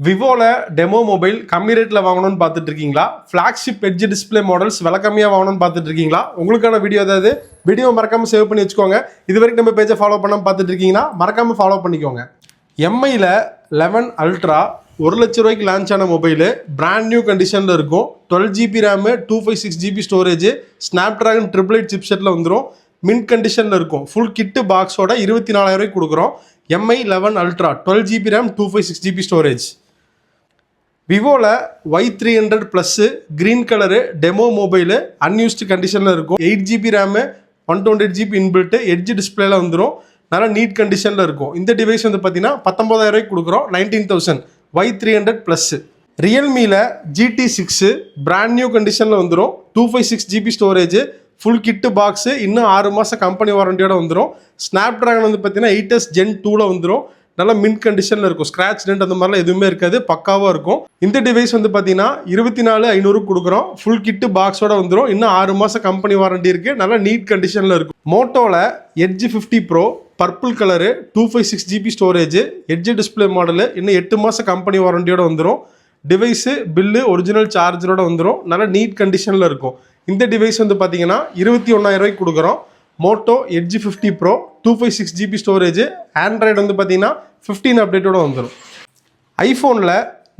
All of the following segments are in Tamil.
விவோல டெமோ மொபைல் கம்மி ரேட்டில் வாங்கணும்னு பார்த்துட்டு இருக்கீங்களா? ஃப்ளாக்ஷிப் எட்ஜ் டிஸ்பிளே மாடல்ஸ் விலை கம்மியாக வாங்கணும்னு பார்த்துட்டு இருக்கீங்களா? உங்களுக்கான வீடியோ ஏதாவது வீடியோ மறக்காமல் சேவ் பண்ணி வச்சுக்கோங்க. இது வரைக்கும் நம்ம பேஜை ஃபாலோ பண்ணாமல் பார்த்துட்டு இருக்கீங்கன்னா மறக்காமல் ஃபாலோ பண்ணிக்கோங்க. எம்ஐயில் 11 அல்ட்ரா 1 லட்ச ரூபாய்க்கு லான்ச் ஆன மொபைலு பிராண்ட் நியூ கண்டிஷனில் இருக்கும். 12GB RAM 256GB storage snap dragon 888 சிப்செட்டில் வந்துடும். மின்ட் கண்டிஷனில் இருக்கும். ஃபுல் கிட்டு பாக்ஸோட 24,000 ரூபாய்க்கு கொடுக்குறோம். MI 11 ultra 12GB RAM 256GB storage. விவோவில் Y300 plus green colour demo mobile unused கண்டிஷனில் இருக்கும். 8GB RAM 128GB inbuilt edge டிஸ்பிளேல வந்துடும். நல்லா நீட் கண்டிஷனில் இருக்கும். இந்த டிவைஸ் வந்து பார்த்தீங்கன்னா 19,000 ரூபாய்க்கு கொடுக்குறோம். 19,000 Y300 plus. ரியல்மியில் GT6 brand new கண்டிஷனில் வந்துடும். 256GB ஸ்டோரேஜ் ஃபுல் கிட்டு பாக்ஸு இன்னும் 6 மாதம் கம்பெனி வாரண்டியோட வந்துடும். ஸ்னாப் ட்ராகன் வந்து பார்த்தீங்கன்னா 8S Gen 2ல் வந்துடும். நல்லா மின்ட் கண்டிஷனில் இருக்கும். ஸ்க்ராட்ச் டென்ட் அந்த மாதிரிலாம் எதுவுமே இருக்காது, பக்காவாக இருக்கும். இந்த டிவைஸ் வந்து பார்த்தீங்கன்னா 24,500 கொடுக்குறோம். ஃபுல் கிட்டு பாக்ஸோட வந்துடும். இன்னும் 6 மாதம் கம்பெனி வாரண்டி இருக்குது. நல்லா நீட் கண்டிஷனில் இருக்கும். மோட்டோவில் edge 50 pro purple colour 256GB storage edge display model இன்னும் 8 மாதம் கம்பெனி வாரண்டியோட வந்துடும். டிவைஸு பில்லு ஒரிஜினல் சார்ஜரோட வந்துடும். நல்லா நீட் கண்டிஷனில் இருக்கும். இந்த டிவைஸ் வந்து பார்த்தீங்கன்னா 21,000 ரூபாய்க்கு கொடுக்குறோம். Moto Edge 50 Pro 256GB storage Android வந்து பார்த்தீங்கன்னா 15 அப்டேட்டோட வந்துடும். ஐஃபோனில்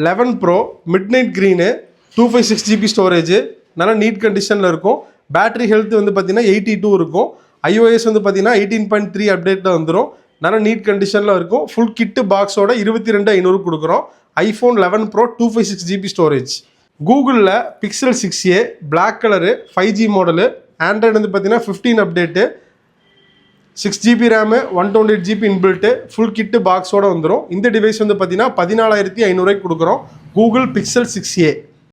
11 Pro midnight green 256GB storage நல்லா நீட் கண்டிஷனில் இருக்கும். பேட்டரி ஹெல்த் வந்து பார்த்தீங்கன்னா 82 இருக்கும். iOS வந்து பார்த்தீங்கன்னா 18.3 அப்டேட்டில் வந்துடும். நல்லா நீட் கண்டிஷனில் இருக்கும். ஃபுல் கிட்டு பாக்ஸோட 22,500 கொடுக்குறோம். IPhone 11 pro 256GB storage. கூகுளில் Pixel 6a black colour 5G model Android வந்து பார்த்தீங்கன்னா 15 update 6GB RAM 128GB inbuilt full kit பாக்ஸோடு வந்துடும். இந்த டிவைஸ் வந்து பார்த்தீங்கன்னா 14,500 ரூபாய்க்கு கொடுக்குறோம். Google Pixel 6a.